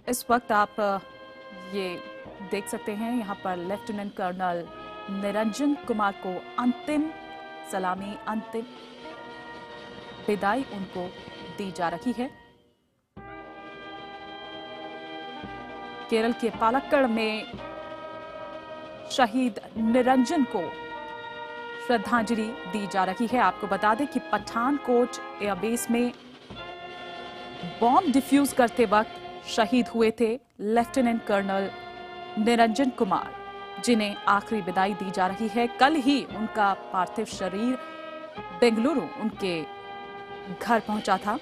इस वक्त आप ये देख सकते हैं, यहाँ पर लेफ्टिनेंट कर्नल निरंजन कुमार को अंतिम सलामी, अंतिम विदाई उनको दी जा रही है। केरल के पालक्कड़ में शहीद निरंजन को श्रद्धांजलि दी जा रही है। आपको बता दें कि पठानकोट एयरबेस में बॉम्ब डिफ्यूज करते वक्त शहीद हुए थे लेफ्टिनेंट कर्नल निरंजन कुमार, जिन्हें आखिरी विदाई दी जा रही है। कल ही उनका पार्थिव शरीर बेंगलुरु उनके घर पहुंचा था।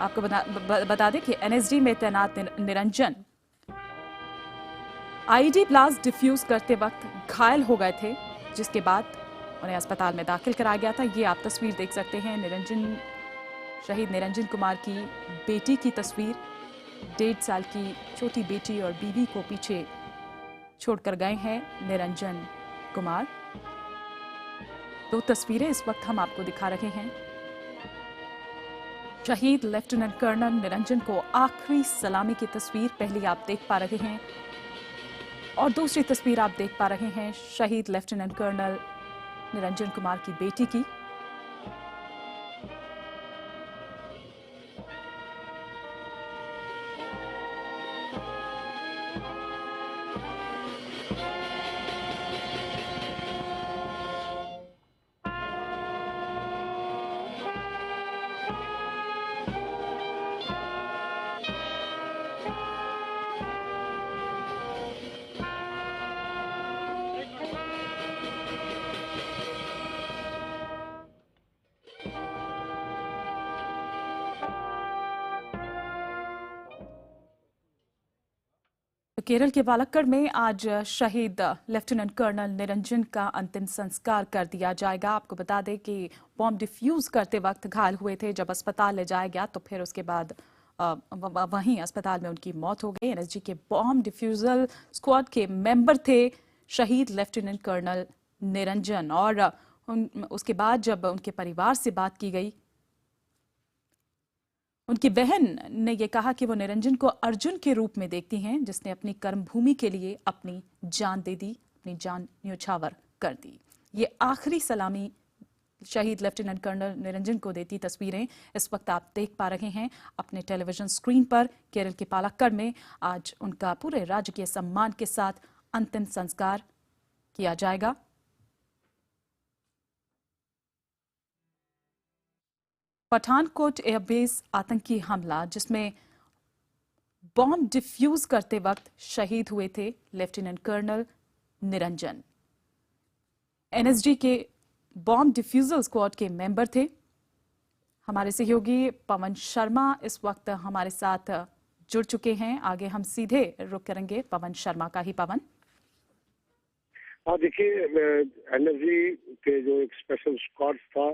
आपको बता दें कि एनएसडी में तैनात निरंजन आईडी ब्लास्ट डिफ्यूज करते वक्त घायल हो गए थे, जिसके बाद उन्हें अस्पताल में दाखिल कराया गया था। ये आप तस्वीर देख सकते हैं, शहीद निरंजन कुमार की बेटी की तस्वीर। 1.5 साल की छोटी बेटी और बीवी को पीछे छोड़कर गए हैं निरंजन कुमार। 2 तस्वीरें इस वक्त हम आपको दिखा रहे हैं। शहीद लेफ्टिनेंट कर्नल निरंजन को आखिरी सलामी की तस्वीर पहली आप देख पा रहे हैं, और दूसरी तस्वीर आप देख पा रहे हैं शहीद लेफ्टिनेंट कर्नल निरंजन कुमार की बेटी की। केरल के पालक्कड़ में आज शहीद लेफ्टिनेंट कर्नल निरंजन का अंतिम संस्कार कर दिया जाएगा। आपको बता दें कि बॉम्ब डिफ्यूज करते वक्त घायल हुए थे। जब अस्पताल ले जाया गया तो फिर उसके बाद वहीं अस्पताल में उनकी मौत हो गई। एनएसजी के बॉम्ब डिफ्यूजल स्क्वाड के मेंबर थे शहीद लेफ्टिनेंट कर्नल निरंजन, और उसके बाद जब उनके परिवार से बात की गई, उनकी बहन ने यह कहा कि वो निरंजन को अर्जुन के रूप में देखती हैं, जिसने अपनी कर्मभूमि के लिए अपनी जान दे दी, अपनी जान न्योछावर कर दी। ये आखिरी सलामी शहीद लेफ्टिनेंट कर्नल निरंजन को देती तस्वीरें इस वक्त आप देख पा रहे हैं अपने टेलीविजन स्क्रीन पर। केरल के पालक्कड़ में आज उनका पूरे राजकीय सम्मान के साथ अंतिम संस्कार किया जाएगा। पठानकोट एयरबेस आतंकी हमला, जिसमें बॉम्ब डिफ्यूज करते वक्त शहीद हुए थे लेफ्टिनेंट कर्नल निरंजन। एनएसजी के बॉम्ब डिफ्यूजल स्क्वाड के मेंबर थे। हमारे सहयोगी पवन शर्मा इस वक्त हमारे साथ जुड़ चुके हैं। आगे हम सीधे रुक करेंगे पवन शर्मा का ही। पवन, हाँ देखिए, एनएसजी के जो एक स्पेशल स्क्वाड था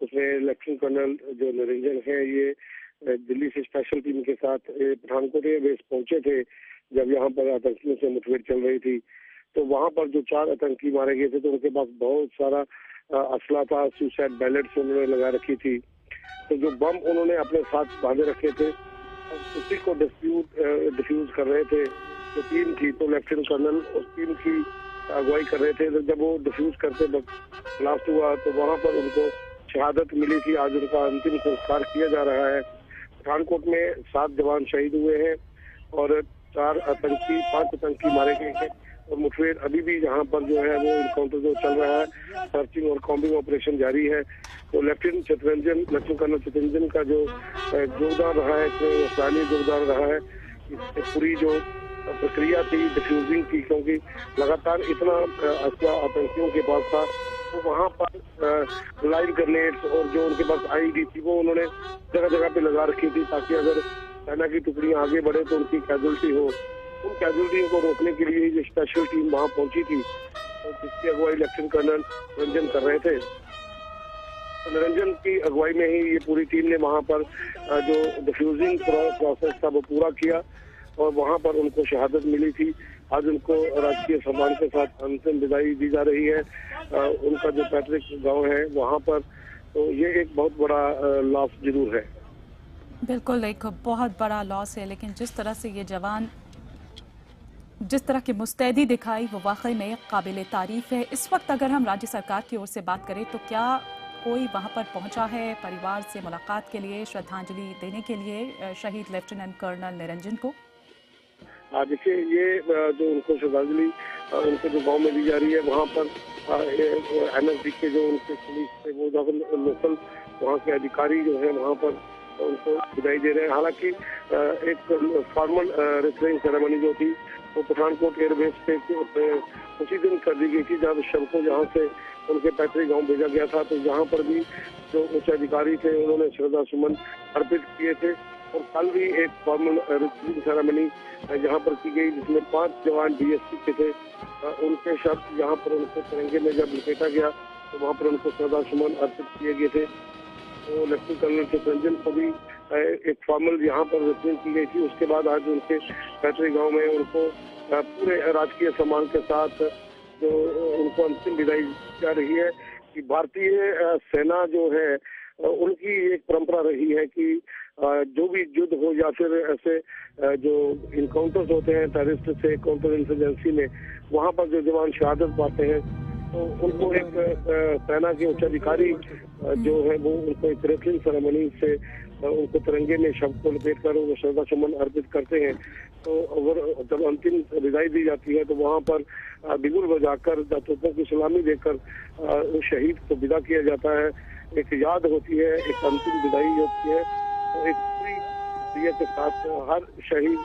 उसमें लेफ्टिनेंट कर्नल जो निरंजन है, ये दिल्ली से स्पेशल टीम के साथ पठानकोट बेस पहुंचे थे जब यहाँ पर आतंकियों से मुठभेड़ चल रही थी। तो वहाँ पर जो 4 आतंकी मारे गए थे तो उनके पास बहुत सारा असला था, सुसाइड बैलेट्स उन्होंने लगा रखी थी। तो जो बम उन्होंने अपने साथ बांधे रखे थे उसी को डिफ्यूज कर रहे थे। जो टीम थी तो लेफ्टिनेंट कर्नल उस टीम की अगुवाई कर रहे थे। तो जब वो डिफ्यूज करते वक्त ब्लास्ट हुआ तो वहाँ पर उनको शहादत मिली थी। आज उनका अंतिम संस्कार किया जा रहा है। पठानकोट में 7 जवान शहीद हुए हैं और 5 आतंकी मारे गए हैं, और मुठभेड़ अभी भी यहाँ पर जो है वो इनकाउंटर जो चल रहा है, सर्चिंग और कॉम्बिंग ऑपरेशन जारी है। तो लेफ्टिनेंट कर्नल चितरंजन का जो योगदान रहा है, इसमें सराहनीय योगदान रहा है। इससे पूरी जो प्रक्रिया थी डिफ्यूजिंग की, क्योंकि लगातार इतना असला आतंकियों के पास था, तो वहाँ पर लाइव ग्रेनेड्स और जो उनके पास आईडी थी वो उन्होंने जगह जगह पे लगा रखी थी, ताकि अगर सेना की टुकड़ियां आगे बढ़े तो उनकी कैजुअल्टी हो। उन कैजुअल्टियों को रोकने के लिए ये स्पेशल टीम वहाँ पहुंची थी, तो जिसकी अगुवाई लेफ्टिनेंट कर्नल निरंजन कर रहे थे। तो निरंजन की अगुवाई में ही ये पूरी टीम ने वहाँ पर जो डिफ्यूजिंग प्रोसेस था वो पूरा किया, और वहाँ पर उनको शहादत मिली थी। आज उनको राजकीय सम्मान के साथ अंतिम विदाई दी जा रही है। उनका जो पैतृक गांव है वहाँ पर, तो ये एक बहुत बड़ा लॉस जरूर है। बिल्कुल एक बहुत बड़ा लॉस है, लेकिन जिस तरह से ये जवान जिस तरह की मुस्तैदी दिखाई वो वाकई में काबिल तारीफ है। इस वक्त अगर हम राज्य सरकार की ओर से बात करें तो क्या कोई वहां पर पहुंचा है परिवार से मुलाकात के लिए, श्रद्धांजलि देने के लिए शहीद लेफ्टिनेंट कर्नल निरंजन को? देखिए ये जो उनको श्रद्धांजलि उनके जो गांव में दी जा रही है, वहाँ पर एनएसजी के जो उनके पुलिस थे वो लोकल वहाँ के अधिकारी जो है वहाँ पर उनको विदाई दे रहे हैं। हालांकि एक फॉर्मल रिटर्निंग सेरेमनी जो थी वो पठानकोट एयरबेस पे उसी दिन कर दी गई थी, जब शव को जहाँ से उनके पैतृक गांव भेजा गया था। तो यहाँ पर भी जो उच्च अधिकारी थे उन्होंने श्रद्धा सुमन अर्पित किए थे। और कल भी एक फॉर्मल रिटर्निंग सेरेमनी यहाँ पर की गई, जिसमें 5 जवान डीएसपी के थे। उनके शब्द यहाँ पर उनको तिरंगे में जब लपेटा गया तो वहाँ पर उनको श्रद्धा सुमन अर्पित किए गए थे। तो लेफ्टिनेंट कर्नल निरंजन को भी एक फॉर्मल यहाँ पर रिटर्न की गई थी। उसके बाद आज उनके पैतृक गांव में उनको पूरे राजकीय सम्मान के साथ जो उनको अंतिम विदाई जा रही है। कि भारतीय सेना जो है उनकी एक परंपरा रही है कि जो भी युद्ध हो या फिर ऐसे जो इनकाउंटर्स होते हैं टेररिस्ट से काउंटर इंसर्जेंसी में, वहाँ पर जो जवान शहादत पाते हैं तो उनको एक सेना के उच्च अधिकारी जो है वो उनको एक रिटर्निंग सेरेमनी से उनको तिरंगे में शव को लपेट कर वो श्रद्धा सुमन अर्पित करते हैं। तो अगर जब अंतिम विदाई दी जाती है तो वहाँ पर बिगुल बजाकर तोपों की सलामी देकर उस शहीद को विदा किया जाता है। एक याद होती है, एक अंतिम विदाई होती है। तो एक पूरी प्रिय के साथ हर शहीद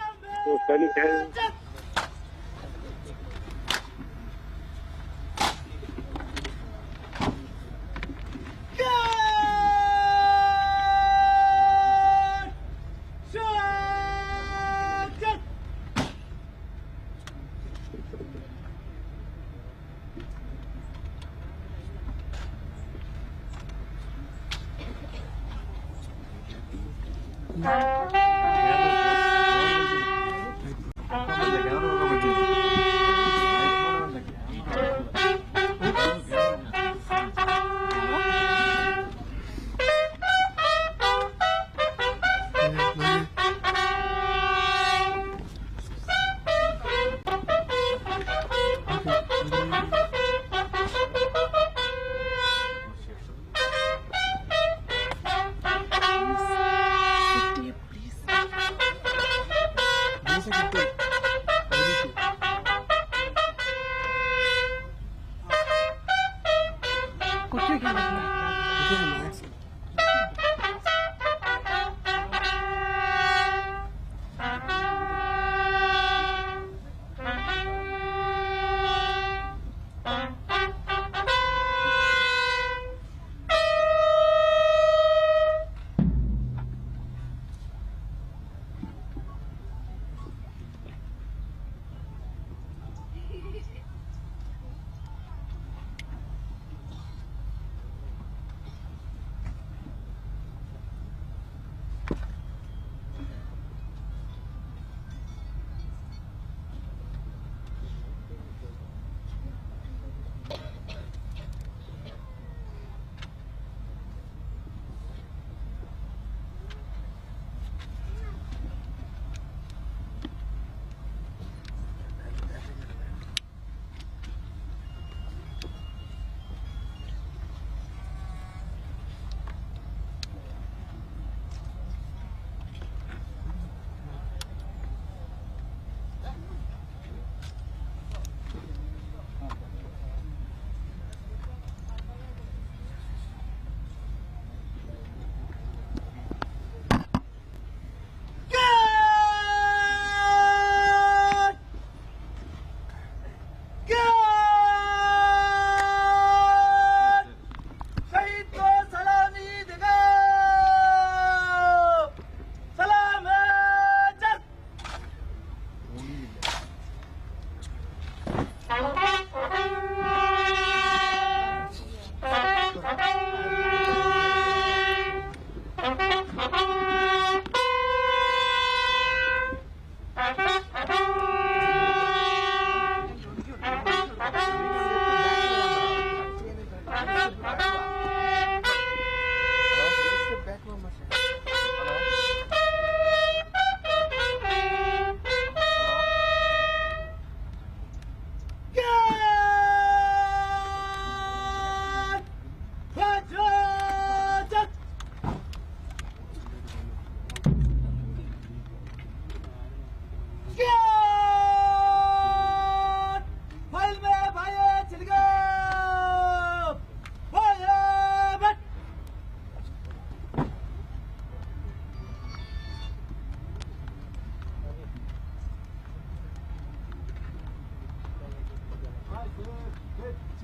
जो सैनिक है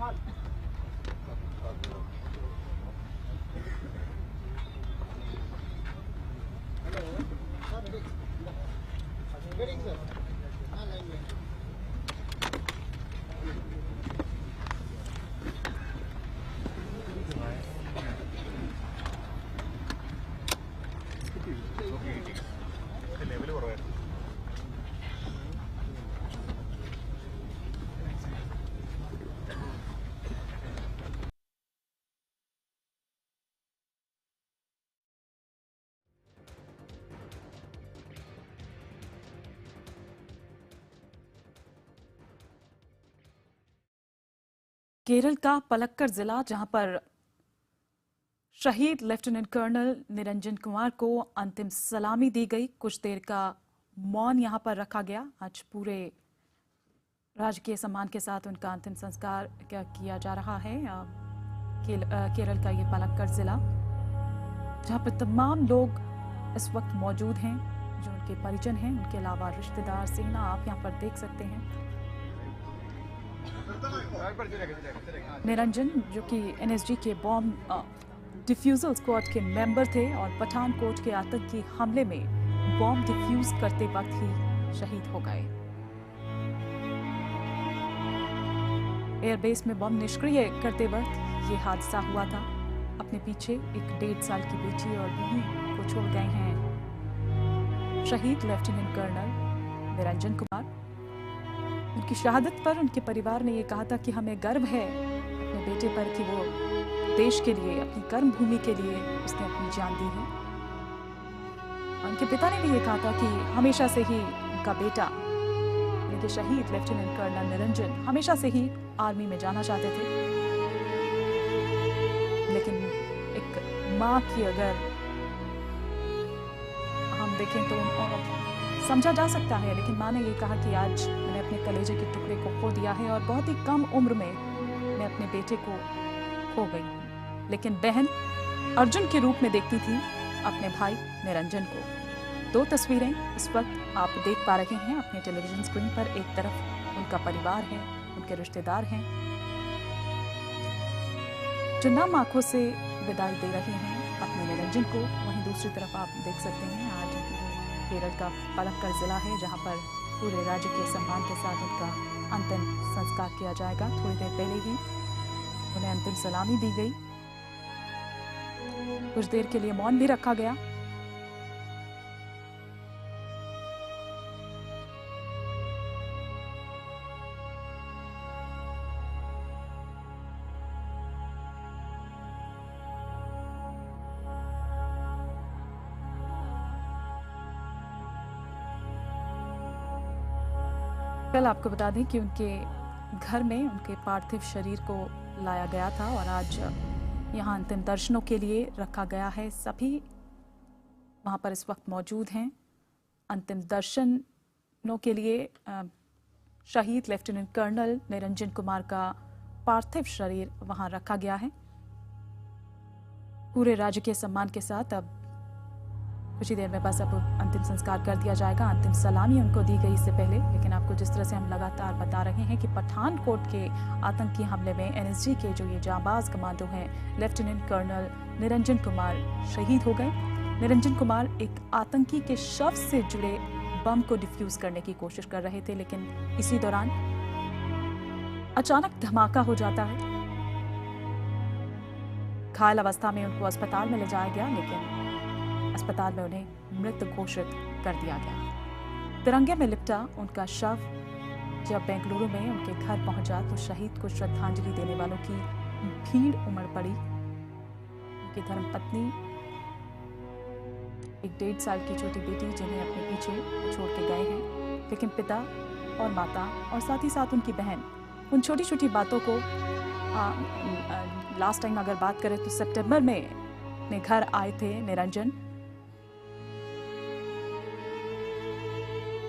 ലെവല് കുറവായിരുന്നു. केरल का पलक्कड़ जिला, जहां पर शहीद लेफ्टिनेंट कर्नल निरंजन कुमार को अंतिम सलामी दी गई। कुछ देर का मौन यहां पर रखा गया। आज पूरे राजकीय सम्मान के साथ उनका अंतिम संस्कार किया जा रहा है। केरल का ये पलक्कड़ जिला, जहां पर तमाम लोग इस वक्त मौजूद हैं जो उनके परिजन हैं, उनके अलावा रिश्तेदार, सेना आप यहां पर देख सकते हैं। निरंजन, जो कि एनएसजी के बॉम्ब डिफ्यूजल स्क्वाड के मेंबर थे और पठानकोट के आतंकी हमले में बॉम्ब डिफ्यूज करते वक्त ही शहीद हो गए। एयरबेस में बॉम्ब निष्क्रिय करते वक्त ये हादसा हुआ था। अपने पीछे एक 1.5 साल की बेटी और बीवी को छोड़ गए हैं शहीद लेफ्टिनेंट कर्नल निरंजन कुमार। उनकी शहादत पर उनके परिवार ने ये कहा था कि हमें गर्व है अपने बेटे पर कि वो देश के लिए, अपनी कर्म भूमि के लिए उसने अपनी जान दी है। उनके पिता ने भी ये कहा था कि हमेशा से ही उनका बेटा यानी कि शहीद लेफ्टिनेंट कर्नल निरंजन हमेशा से ही आर्मी में जाना चाहते थे। लेकिन एक माँ की अगर हम देखें तो समझा जा सकता है, लेकिन माँ ने ये कहा कि आज मैंने अपने कलेजे के टुकड़े को खो दिया है और बहुत ही कम उम्र में मैं अपने बेटे को खो गई। लेकिन बहन अर्जुन के रूप में देखती थी अपने भाई निरंजन को। 2 तस्वीरें इस वक्त आप देख पा रहे हैं अपने टेलीविजन स्क्रीन पर। एक तरफ उनका परिवार है, उनके रिश्तेदार हैं जो नम आंखों से विदाई दे रहे हैं अपने निरंजन को। वहीं दूसरी तरफ आप देख सकते हैं आज केरल का पलक्कड़ जिला है, जहां पर पूरे राज्य के सम्मान के साथ उनका अंतिम संस्कार किया जाएगा। थोड़ी देर पहले ही उन्हें अंतिम सलामी दी गई। कुछ देर के लिए मौन भी रखा गया। कल आपको बता दें कि उनके घर में उनके पार्थिव शरीर को लाया गया था और आज यहाँ अंतिम दर्शनों के लिए रखा गया है। सभी वहाँ पर इस वक्त मौजूद हैं। अंतिम दर्शनों के लिए शहीद लेफ्टिनेंट कर्नल निरंजन कुमार का पार्थिव शरीर वहाँ रखा गया है पूरे राजकीय सम्मान के साथ। अब कुछ ही देर में बस अब अंतिम संस्कार कर दिया जाएगा। अंतिम सलामी उनको दी गई इससे पहले, लेकिन आपको जिस तरह से हम लगातार बता रहे हैं कि पठानकोट के आतंकी हमले में एनएसजी के जो ये जांबाज कमांडो हैं लेफ्टिनेंट कर्नल निरंजन कुमार शहीद हो गए। निरंजन कुमार एक आतंकी के शव से जुड़े बम को डिफ्यूज करने की कोशिश कर रहे थे, लेकिन इसी दौरान अचानक धमाका हो जाता है। घायल अवस्था में उनको अस्पताल में ले जाया गया, लेकिन अस्पताल में उन्हें मृत घोषित कर दिया गया। तिरंगे में लिपटा उनका शव जब बेंगलुरु में उनके घर पहुंचा तो शहीद को श्रद्धांजलि देने वालों की भीड़ उमड़ पड़ी। उनकी धर्मपत्नी, एक 1.5 साल की छोटी बेटी जिन्हें अपने पीछे छोड़ के गए हैं, लेकिन पिता और माता और साथ ही साथ उनकी बहन उन छोटी छोटी बातों को लास्ट टाइम अगर बात करें तो सितंबर में अपने घर आए थे निरंजन।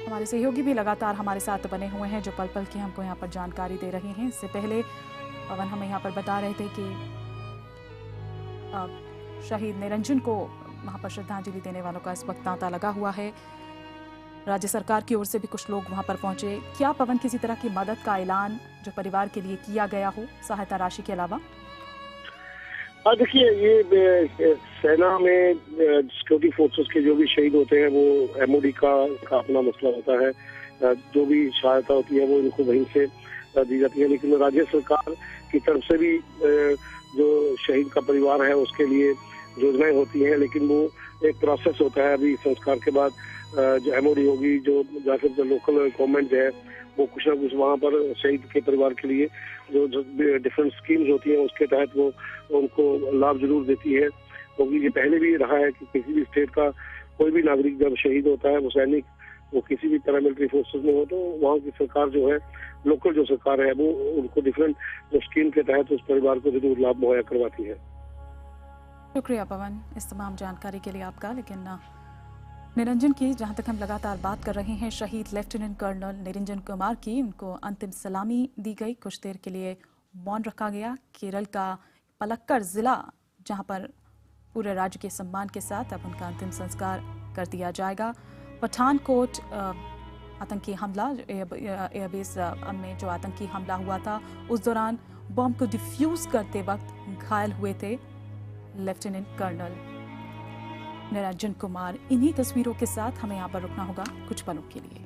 हमारे सहयोगी भी लगातार हमारे साथ बने हुए हैं जो पल पल की हमको यहाँ पर जानकारी दे रहे हैं। इससे पहले पवन हमें यहाँ पर बता रहे थे कि शहीद निरंजन को वहाँ पर श्रद्धांजलि देने वालों का इस वक्त तांता लगा हुआ है। राज्य सरकार की ओर से भी कुछ लोग वहां पर पहुंचे। क्या पवन किसी तरह की मदद का ऐलान जो परिवार के लिए किया गया हो सहायता राशि के अलावा? हाँ, देखिए ये सेना में सिक्योरिटी फोर्सेस के जो भी शहीद होते हैं वो एमओडी का अपना मसला होता है। जो भी सहायता होती है वो इनको वहीं से दी जाती है, लेकिन राज्य सरकार की तरफ से भी जो शहीद का परिवार है उसके लिए योजनाएं होती हैं, लेकिन वो एक प्रोसेस होता है। अभी संस्कार के बाद जो एमओडी होगी, जो या फिर जो लोकल गवर्नमेंट है वो कुछ ना कुछ वहाँ पर शहीद के परिवार के लिए जो डिफरेंट स्कीम्स होती हैं उसके तहत वो उनको लाभ जरूर देती है। क्योंकि ये पहले भी रहा है कि किसी भी स्टेट का कोई भी नागरिक जब शहीद होता है, वो सैनिक वो किसी भी पैरामिलिट्री फोर्सेस में हो, तो वहाँ की सरकार जो है, लोकल जो सरकार है, वो उनको डिफरेंट जो स्कीम के तहत उस परिवार को जरूर लाभ मुहैया करवाती है। शुक्रिया पवन इस तमाम जानकारी के लिए आपका। लेकिन निरंजन की जहां तक हम लगातार बात कर रहे हैं, शहीद लेफ्टिनेंट कर्नल निरंजन कुमार की, उनको अंतिम सलामी दी गई। कुछ देर के लिए मौन रखा गया। केरल का पलक्कड़ जिला जहां पर पूरे राज्य के सम्मान के साथ अब उनका अंतिम संस्कार कर दिया जाएगा। पठानकोट आतंकी हमला, एयरबेस में जो आतंकी हमला हुआ था, उस दौरान बॉम्ब को डिफ्यूज करते वक्त घायल हुए थे लेफ्टिनेंट कर्नल निरंजन कुमार। इन्हीं तस्वीरों के साथ हमें यहाँ पर रुकना होगा कुछ पलों के लिए।